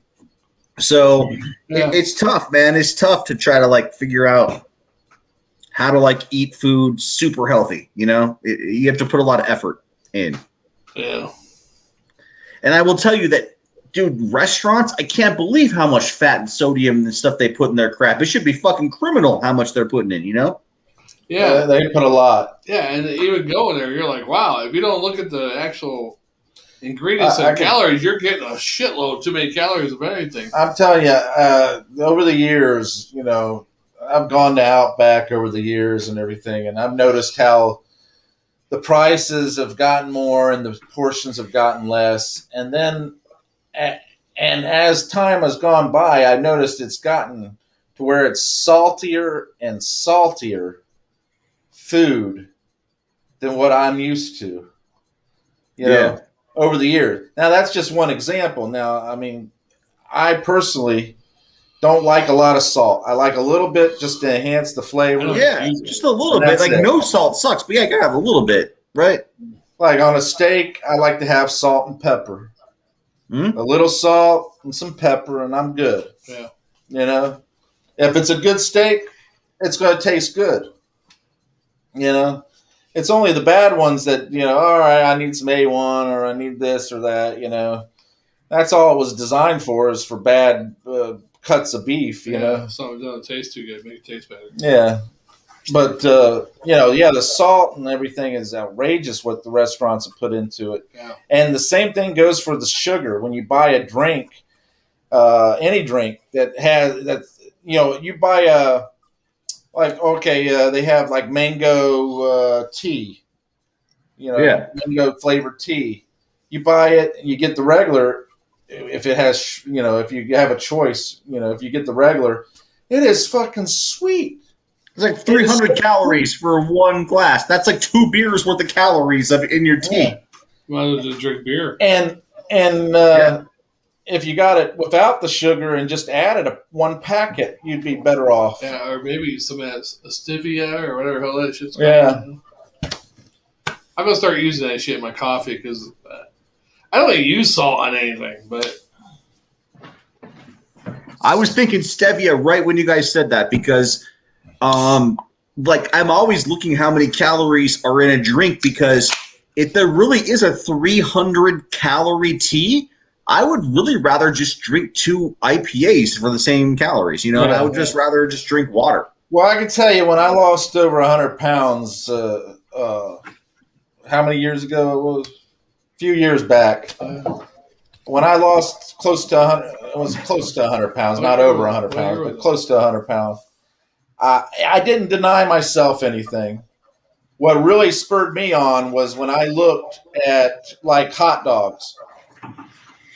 So it's tough, man. It's tough to try to figure out how to eat food super healthy, you have to put a lot of effort in. Yeah. And I will tell you that, dude, restaurants, I can't believe how much fat and sodium and stuff they put in their crap. It should be fucking criminal how much they're putting in, Yeah. They put a lot. Yeah, and even going there, you're like, wow, if you don't look at the actual ingredients and calories, you're getting a shitload too many calories of anything. I'm telling you, over the years, I've gone to Outback over the years and everything, and I've noticed how the prices have gotten more and the portions have gotten less. And then, and as time has gone by, I've noticed it's gotten to where it's saltier and saltier food than what I'm used to, over the years. Now, that's just one example. Now, I mean, I personally don't like a lot of salt. I like a little bit just to enhance the flavor. Yeah, just a little bit. No salt sucks, but you gotta have a little bit, right? Like on a steak, I like to have salt and pepper. A little salt and some pepper, and I'm good. Yeah. If it's a good steak, it's going to taste good. It's only the bad ones that, all right, I need some A1 or I need this or that, That's all it was designed for, is for bad cuts of beef, you know. Something that doesn't taste too good, make it taste better. Yeah. But, the salt and everything is outrageous what the restaurants have put into it. Yeah. And the same thing goes for the sugar. When you buy a drink, any drink that has that, you buy they have like mango tea, mango flavored tea. You buy it and you get the regular. If it has, if you have a choice, if you get the regular, it is fucking sweet. It's like 300 calories for one glass. That's like 2 beers worth of calories in your tea. Yeah. Why don't you drink beer? And if you got it without the sugar and just added one packet, you'd be better off. Yeah, or maybe some stevia or whatever hell that shit's called. Yeah. I'm gonna start using that shit in my coffee because I don't really use salt on anything, but I was thinking stevia right when you guys said that because, I'm always looking how many calories are in a drink because if there really is a 300 calorie tea, I would really rather just drink 2 IPAs for the same calories, and I would just rather just drink water. Well, I can tell you when I lost over 100 pounds, how many years ago it was? A few years back. When I lost close to 100, it was close to 100 pounds, not over 100 pounds, but close to 100 pounds. I didn't deny myself anything. What really spurred me on was when I looked at like hot dogs.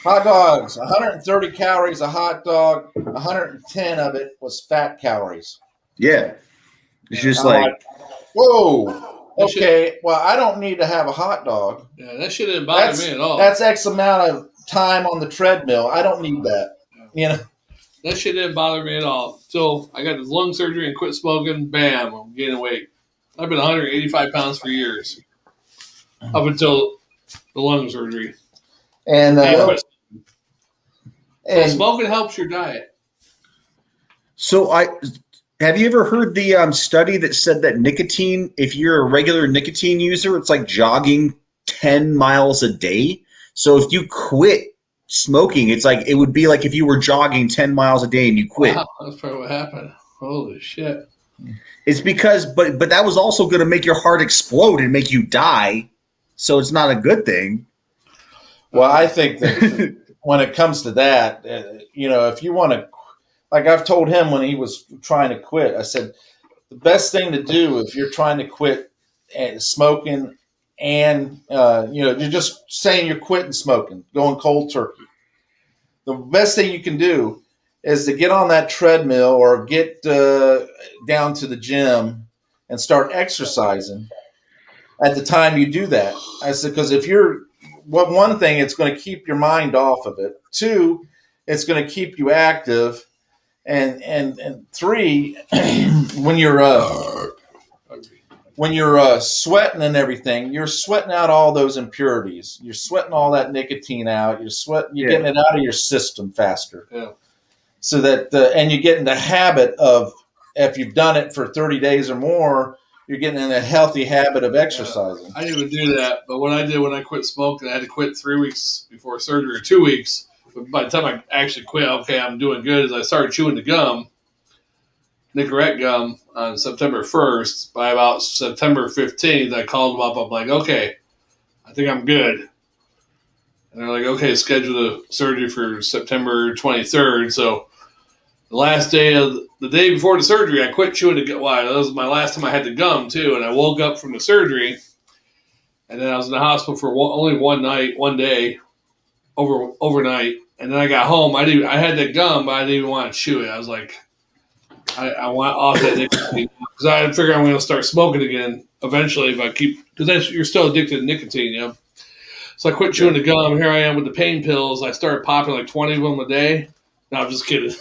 Hot dogs, 130 calories a hot dog, 110 of it was fat calories. Yeah. It's just whoa. Okay, well, I don't need to have a hot dog. Yeah, that shit didn't bother me at all. That's X amount of time on the treadmill. I don't need that. That shit didn't bother me at all. So I got this lung surgery and quit smoking. Bam, I'm gaining weight. I've been 185 pounds for years. Up until the lung surgery. And smoking helps your diet. So have you ever heard the study that said that nicotine, if you're a regular nicotine user, it's like jogging 10 miles a day. So if you quit smoking, it's like it would be like if you were jogging 10 miles a day and you quit. Wow, that's probably what happened. Holy shit. It's because, but that was also going to make your heart explode and make you die. So it's not a good thing. Well, I think that when it comes to that, if you want to, like I've told him when he was trying to quit, I said, the best thing to do if you're trying to quit smoking and, you're just saying you're quitting smoking, going cold turkey. The best thing you can do is to get on that treadmill or get down to the gym and start exercising at the time you do that. I said, because if you're, one thing, it's going to keep your mind off of it. 2, it's going to keep you active. And 3, when you're sweating and everything, you're sweating out all those impurities. You're sweating all that nicotine out. You're getting it out of your system faster. Yeah. So that and you get in the habit of, if you've done it for 30 days or more, you're getting in a healthy habit of exercising. I didn't even do that, but what I did when I quit smoking, I had to quit 3 weeks before surgery, or 2 weeks. But by the time I actually quit, okay, I'm doing good, as I started chewing the gum, Nicorette gum, on September 1st. By about September 15th, I called them up. I'm like, okay, I think I'm good. And they're like, okay, schedule the surgery for September 23rd. So the last day the day before the surgery, I quit chewing the gum. Well, that was my last time I had the gum, too. And I woke up from the surgery, and then I was in the hospital for only one day, overnight. And then I got home. I had that gum, but I didn't even want to chew it. I was like, I want off that nicotine because I figure I'm going to start smoking again eventually if I keep, because you're still addicted to nicotine, So I quit chewing the gum. Here I am with the pain pills. I started popping like 20 of them a day. No, I'm just kidding.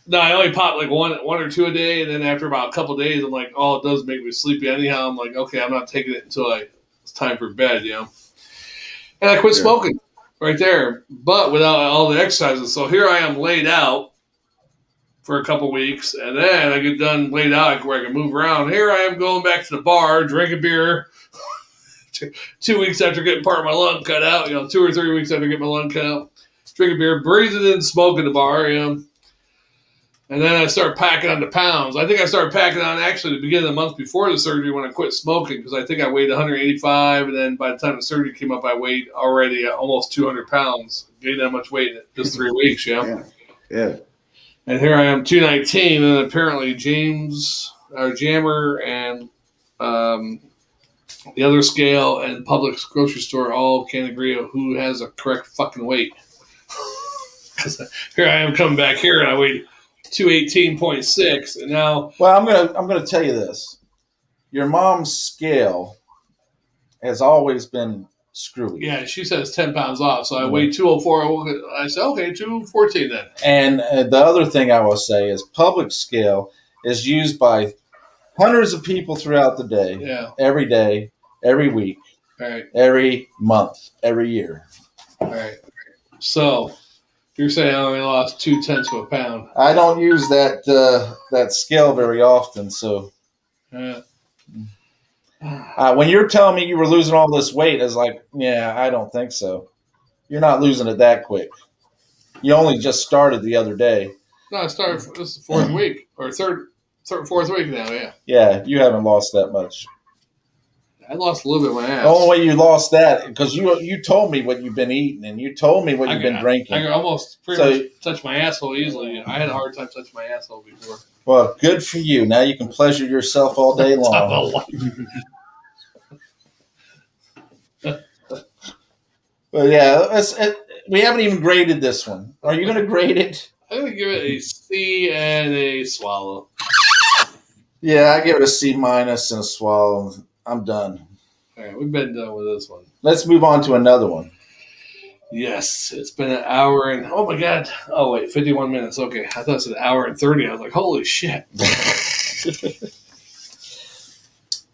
No, I only pop like one or 2 a day, and then after about a couple of days, I'm like, oh, it does make me sleepy anyhow. I'm like, okay, I'm not taking it until it's time for bed, And I quit smoking right there, but without all the exercises. So here I am laid out for a couple weeks, and then I get done laid out where I can move around. Here I am going back to the bar, drinking beer. 2 weeks after getting part of my lung cut out, 2 or 3 weeks after getting my lung cut out, drinking beer, breathing in smoke in the bar, and then I started packing on the pounds. I think I started packing on actually the beginning of the month before the surgery when I quit smoking because I think I weighed 185, and then by the time the surgery came up, I weighed already almost 200 pounds. Gained that much weight in just 3 weeks, Yeah. And here I am, 219, and apparently Jammer and the other scale and Publix grocery store all can't agree on who has a correct fucking weight. Because here I am coming back here, and I weighed 218.6, and now. Well, I'm gonna tell you this: your mom's scale has always been screwy. Yeah, she says 10 pounds off, so I weighed 204. I said, okay, 214 then. And the other thing I will say is, Publix scale is used by hundreds of people throughout the day, every week, right, every month, every year. All right. So. You're saying I only lost 0.2 of a pound. I don't use that scale very often, so. When you're telling me you were losing all this weight, I was like, yeah, I don't think so. You're not losing it that quick. You only just started the other day. No, I started. This is the 4th week or fourth week now. Yeah. Yeah, you haven't lost that much. I lost a little bit of my ass. The only way you lost that because you told me what you've been eating and you told me what you've been drinking. I could almost pretty much touch my asshole easily. I had a hard time touching my asshole before. Well, good for you. Now you can pleasure yourself all day long. But yeah, we haven't even graded this one. Are you going to grade it? I'm going to give it a C and a swallow. Yeah, I give it a C- and a swallow. I'm done. All right, we've been done with this one. Let's move on to another one. Yes, it's been an hour and, oh my God. Oh, wait, 51 minutes. Okay, I thought it was an hour and 30. I was like, holy shit.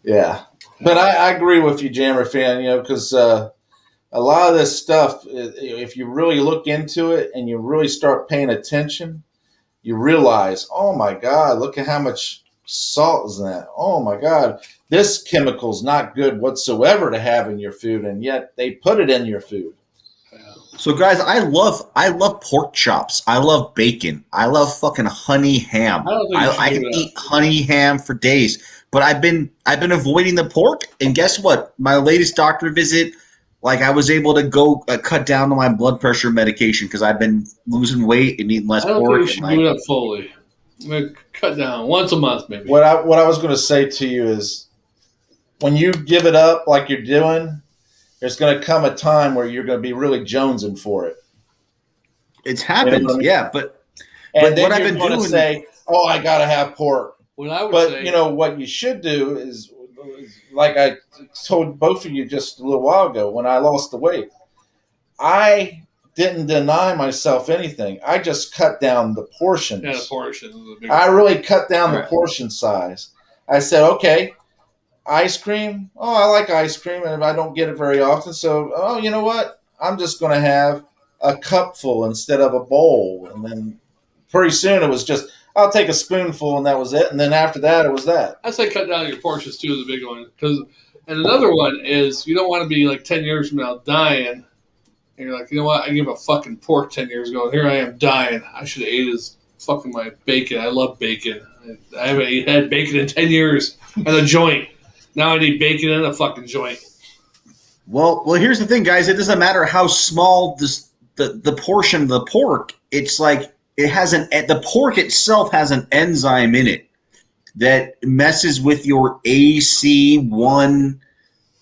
Yeah. But I agree with you, Jammer fan, because a lot of this stuff, if you really look into it and you really start paying attention, you realize, oh my God, look at how much salt is in that. Oh my God, this chemical's not good whatsoever to have in your food, and yet they put it in your food. So guys, I love pork chops. I love bacon. I love fucking honey ham. I can eat honey ham for days. But I've been avoiding the pork, and guess what? My latest doctor visit, like I was able to go cut down on my blood pressure medication because I've been losing weight and eating less pork. I don't think you should do that fully. I'm gonna cut down once a month, maybe. What I was going to say to you is, when you give it up like you're doing, there's going to come a time where you're going to be really jonesing for it. It's happened, yeah. But then what I've been doing, say, "Oh, I got to have pork." What I would say, what you should do is, like I told both of you just a little while ago when I lost the weight, I didn't deny myself anything. I just cut down the portions. Yeah, the portions. I really cut down the portion size. I said, okay, ice cream. Oh, I like ice cream, and I don't get it very often. So, you know what? I'm just going to have a cupful instead of a bowl. And then pretty soon it was just, I'll take a spoonful, and that was it. And then after that, it was that. I say cut down your portions, too, is a big one. And another one is you don't want to be like 10 years from now dying. And you're like, you know what? I gave a fucking pork 10 years ago. And here I am dying. I should have ate fucking my bacon. I love bacon. I haven't had bacon in 10 years and a joint. Now I need bacon and a fucking joint. Well, here's the thing, guys. It doesn't matter how small the portion of the pork. It's like the pork itself has an enzyme in it that messes with your AC1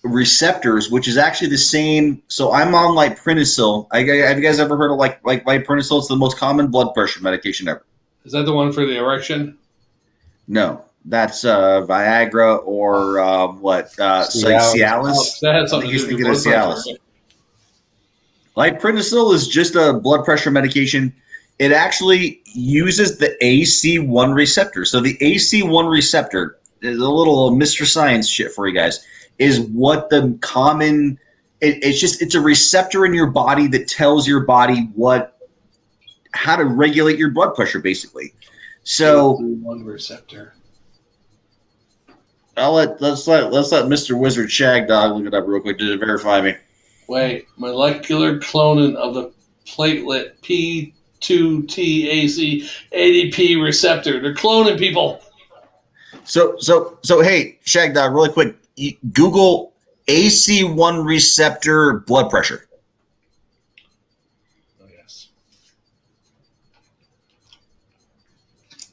receptors, which is actually the same. So I'm on Liprinacil. Have you guys ever heard of Liprinacil? It's the most common blood pressure medication ever. Is that the one for the erection? No, that's Viagra or Cialis. That had something to do with blood pressure. Liprinacil is just a blood pressure medication. It actually uses the AC1 receptor. So the AC1 receptor is a little Mr. Science shit for you guys. Is what the common it's a receptor in your body that tells your body how to regulate your blood pressure, basically. So one receptor. Let's let Mr. Wizard Shagdog look it up real quick to verify me. Wait, molecular cloning of the platelet P2TAC ADP receptor. They're cloning people. So hey, Shagdog, really quick, Google AC1 receptor blood pressure. Oh, yes.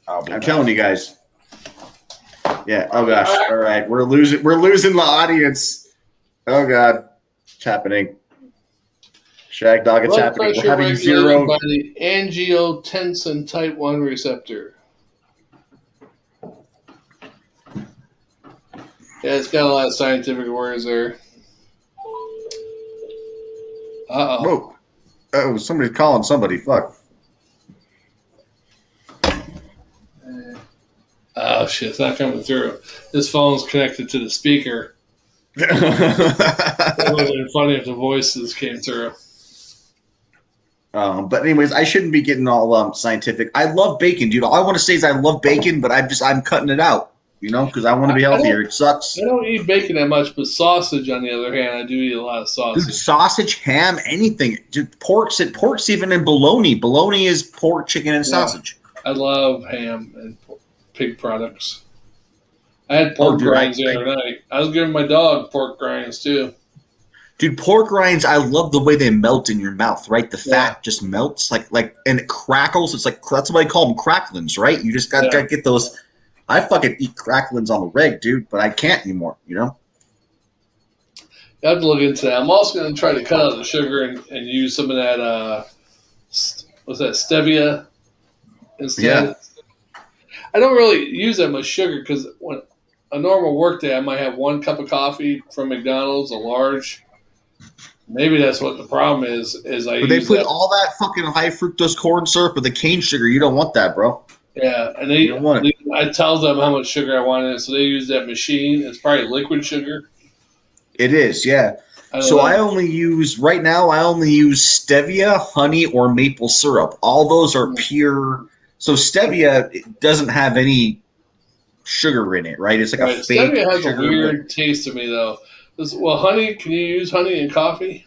I'm telling you guys. Yeah. Oh gosh. All right. We're losing the audience. Oh god. It's happening. Shagdog, it's Blood happening. We're pressure having regulated zero. by the angiotensin type 1 receptor. Yeah, it's got a lot of scientific words there. Uh-oh. Whoa. Oh, somebody's calling somebody. Fuck. Oh, shit. It's not coming through. This phone's connected to the speaker. It would have been funny if the voices came through. But anyways, I shouldn't be getting all scientific. I love bacon, dude. All I want to say is I love bacon, but I'm cutting it out, because I want to be healthier. It sucks. I don't eat bacon that much, but sausage, on the other hand, I do eat a lot of sausage. Dude, sausage, ham, anything. Dude, pork's even in bologna. Bologna is pork, chicken, and sausage. I love ham and pig products. I had pork grinds the other night. I was giving my dog pork grinds too. Dude, pork rinds, I love the way they melt in your mouth, right? The fat just melts, and it crackles. It's like, that's why they call them cracklins, right? You just got to get those. I fucking eat cracklins on the reg, dude, but I can't anymore, I have to look into that. I'm also going to try to cut out the sugar and use some of that, what's that, stevia instead. Yeah. I don't really use that much sugar because when a normal work day, I might have 1 cup of coffee from McDonald's, a large. Maybe that's what the problem is. But they put all that fucking high fructose corn syrup with the cane sugar. You don't want that, bro. Yeah, and I tell them how much sugar I want in it, so they use that machine. It's probably liquid sugar. It is, yeah. I only use stevia, honey, or maple syrup. All those are pure. So stevia doesn't have any sugar in it, right? It's like a fake stevia has sugar, a weird taste to me, though. Well, honey, can you use honey in coffee?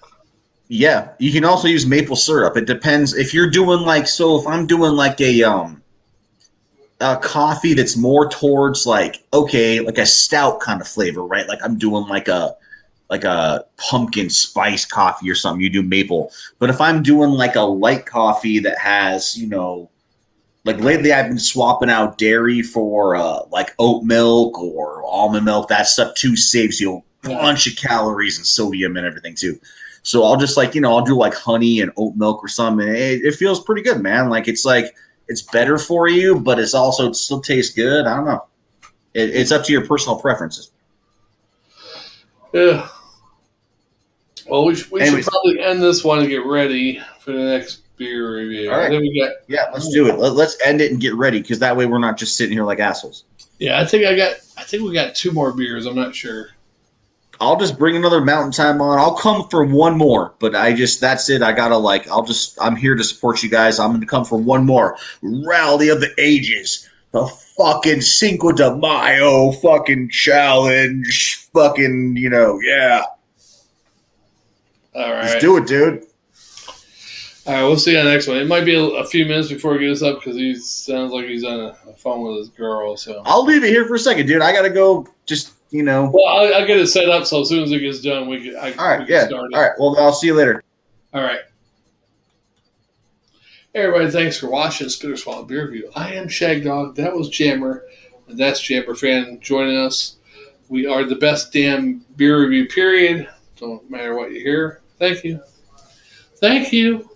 Yeah, you can also use maple syrup. It depends if you're doing if I'm doing a coffee that's more towards a stout kind of flavor, right? Like I'm doing like a pumpkin spice coffee or something, you do maple. But if I'm doing a light coffee that has, lately I've been swapping out dairy for oat milk or almond milk. That stuff too saves you a bunch of calories and sodium and everything too. So I'll just I'll do honey and oat milk or something. It feels pretty good, man. It's better for you, but it still tastes good. I don't know. It's up to your personal preferences. Yeah. Well, we should probably end this one and get ready for the next beer review. All right. Let's do it. Let's end it and get ready, because that way we're not just sitting here like assholes. Yeah, I think we got 2 more beers. I'm not sure. I'll just bring another Mountain Time on. I'll come for 1 more, but that's it. I gotta I'm here to support you guys. I'm gonna come for 1 more Rally of the Ages. The fucking Cinco de Mayo fucking challenge. Fucking, yeah. All right. Let's do it, dude. All right, we'll see you on the next one. It might be a few minutes before he gets up because he sounds like he's on a phone with his girl. So I'll leave it here for a second, dude. I gotta go. Well, I'll get it set up so as soon as it gets done, we can start it. All right. Well, I'll see you later. All right. Hey, everybody. Thanks for watching Spitter Swallow Beer Review. I am Shagdog. That was Jammer. And that's Jammer Fan joining us. We are the best damn beer review, period. Don't matter what you hear. Thank you. Thank you.